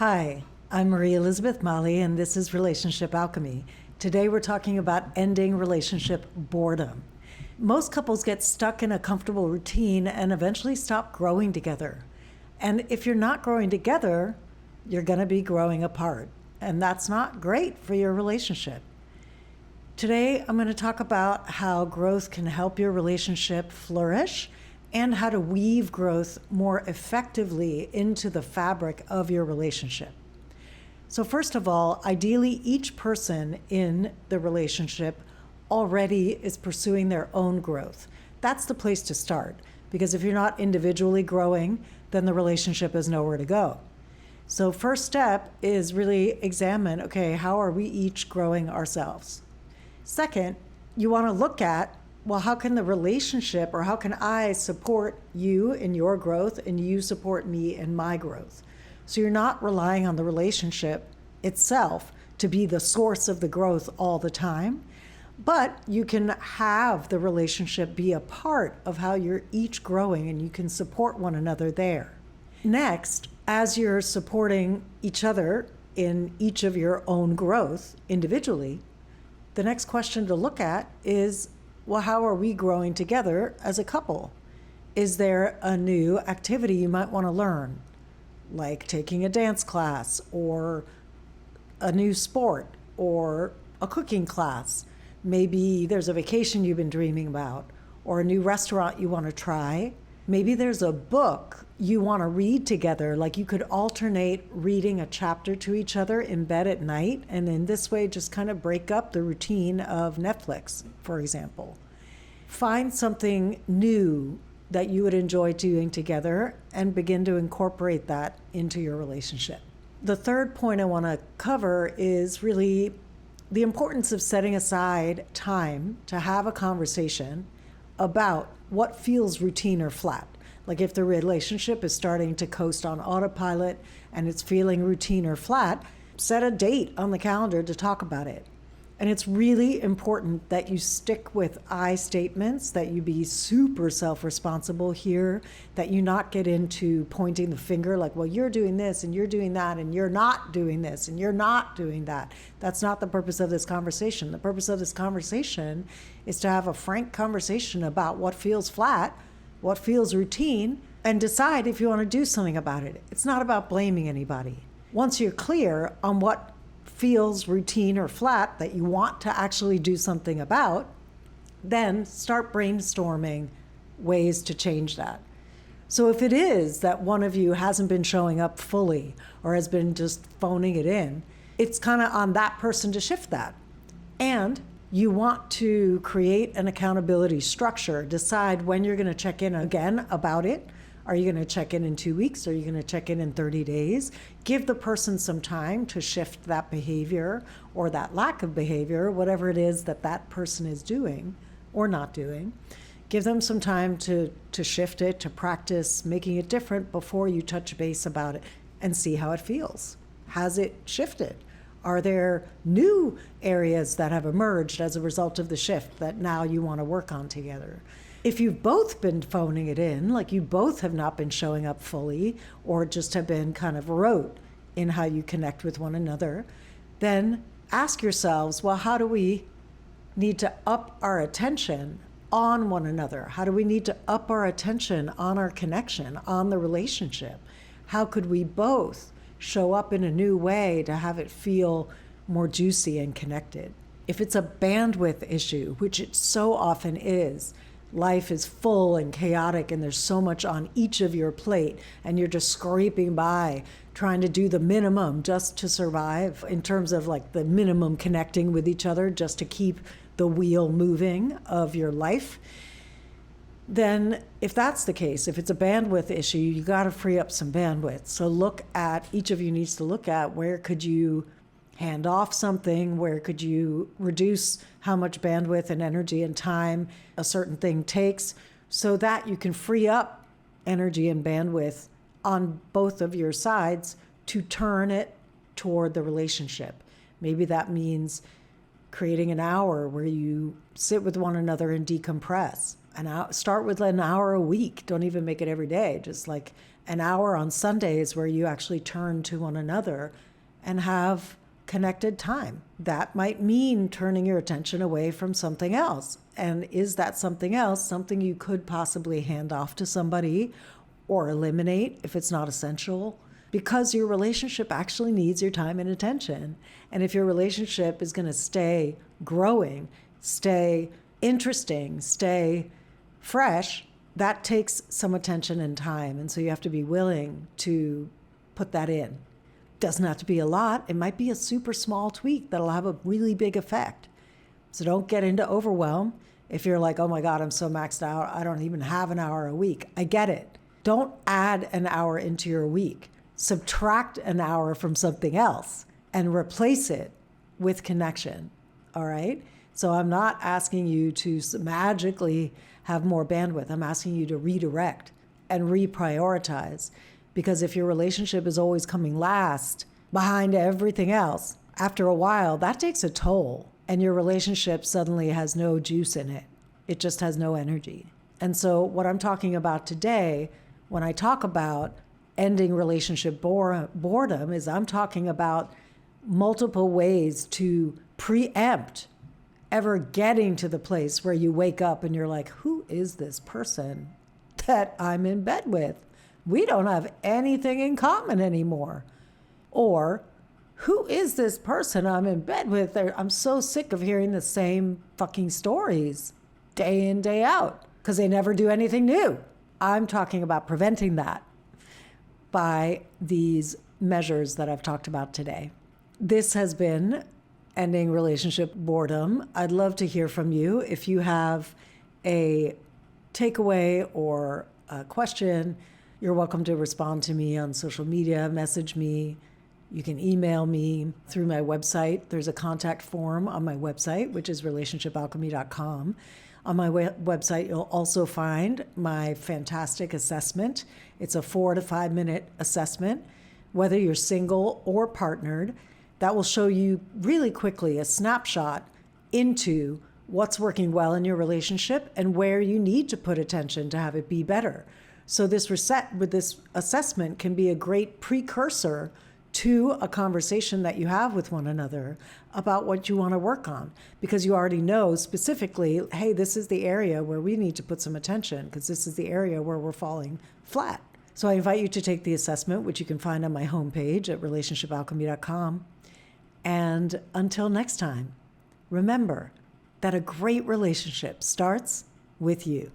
Hi, I'm Marie Elizabeth Molly, and this is Relationship Alchemy. Today we're talking about ending relationship boredom. Most couples get stuck in a comfortable routine and eventually stop growing together. And if you're not growing together, you're going to be growing apart. And that's not great for your relationship. Today, I'm going to talk about how growth can help your relationship flourish and how to weave growth more effectively into the fabric of your relationship. So first of all, ideally, each person in the relationship already is pursuing their own growth. That's the place to start, because if you're not individually growing, then the relationship has nowhere to go. So first step is really examine, okay, how are we each growing ourselves? Second, you want to look at, well, how can the relationship, or how can I support you in your growth and you support me in my growth? So you're not relying on the relationship itself to be the source of the growth all the time, but you can have the relationship be a part of how you're each growing, and you can support one another there. Next, as you're supporting each other in each of your own growth individually, the next question to look at is, well, how are we growing together as a couple? Is there a new activity you might want to learn, like taking a dance class or a new sport or a cooking class? Maybe there's a vacation you've been dreaming about, or a new restaurant you want to try. Maybe there's a book you want to read together, like you could alternate reading a chapter to each other in bed at night, and in this way just kind of break up the routine of Netflix, for example. Find something new that you would enjoy doing together and begin to incorporate that into your relationship. The third point I want to cover is really the importance of setting aside time to have a conversation about what feels routine or flat. Like if the relationship is starting to coast on autopilot and it's feeling routine or flat, set a date on the calendar to talk about it. And it's really important that you stick with I statements, that you be super self-responsible here, that you not get into pointing the finger like, well, you're doing this and you're doing that and you're not doing this and you're not doing that. That's not the purpose of this conversation. The purpose of this conversation is to have a frank conversation about what feels flat, what feels routine, and decide if you want to do something about it. It's not about blaming anybody. Once you're clear on what feels routine or flat that you want to actually do something about, then start brainstorming ways to change that. So if it is that one of you hasn't been showing up fully or has been just phoning it in, it's kind of on that person to shift that. And you want to create an accountability structure, decide when you're going to check in again about it. Are you going to check in 2 weeks? Are you going to check in 30 days? Give the person some time to shift that behavior or that lack of behavior, whatever it is that that person is doing or not doing. Give them some time to shift it, to practice making it different before you touch base about it and see how it feels. Has it shifted? Are there new areas that have emerged as a result of the shift that now you want to work on together? If you've both been phoning it in, like you both have not been showing up fully or just have been kind of rote in how you connect with one another, then ask yourselves, well, how do we need to up our attention on one another? How do we need to up our attention on our connection, on the relationship? How could we both show up in a new way to have it feel more juicy and connected? If it's a bandwidth issue, which it so often is, life is full and chaotic and there's so much on each of your plate and you're just scraping by trying to do the minimum just to survive in terms of like the minimum connecting with each other just to keep the wheel moving of your life, then if that's the case, if it's a bandwidth issue, you got to free up some bandwidth. So look at, each of you needs to look at, where could you hand off something? Where could you reduce how much bandwidth and energy and time a certain thing takes so that you can free up energy and bandwidth on both of your sides to turn it toward the relationship? Maybe that means creating an hour where you sit with one another and decompress. Start with an hour a week. Don't even make it every day. Just like an hour on Sundays where you actually turn to one another and have connected time. That might mean turning your attention away from something else. And is that something else something you could possibly hand off to somebody or eliminate if it's not essential? Because your relationship actually needs your time and attention. And if your relationship is going to stay growing, stay interesting, stay fresh, that takes some attention and time. And so you have to be willing to put that in. Doesn't have to be a lot. It might be a super small tweak that'll have a really big effect. So don't get into overwhelm. If you're like, oh my God, I'm so maxed out, I don't even have an hour a week. I get it. Don't add an hour into your week. Subtract an hour from something else and replace it with connection. All right? So I'm not asking you to magically have more bandwidth. I'm asking you to redirect and reprioritize. Because if your relationship is always coming last behind everything else, after a while, that takes a toll. And your relationship suddenly has no juice in it. It just has no energy. And so what I'm talking about today, when I talk about ending relationship boredom, is I'm talking about multiple ways to preempt ever getting to the place where you wake up and you're like, who is this person that I'm in bed with? We don't have anything in common anymore. Or, who is this person I'm in bed with? I'm so sick of hearing the same fucking stories day in, day out, because they never do anything new. I'm talking about preventing that by these measures that I've talked about today. This has been Ending Relationship Boredom. I'd love to hear from you. If you have a takeaway or a question, you're welcome to respond to me on social media, message me. You can email me through my website. There's a contact form on my website, which is relationshipalchemy.com. On my website, you'll also find my fantastic assessment. It's a 4 to 5 minute assessment, whether you're single or partnered, that will show you really quickly a snapshot into what's working well in your relationship and where you need to put attention to have it be better. So this assessment can be a great precursor to a conversation that you have with one another about what you want to work on, because you already know specifically, hey, this is the area where we need to put some attention because this is the area where we're falling flat. So I invite you to take the assessment, which you can find on my homepage at relationshipalchemy.com. And until next time, remember that a great relationship starts with you.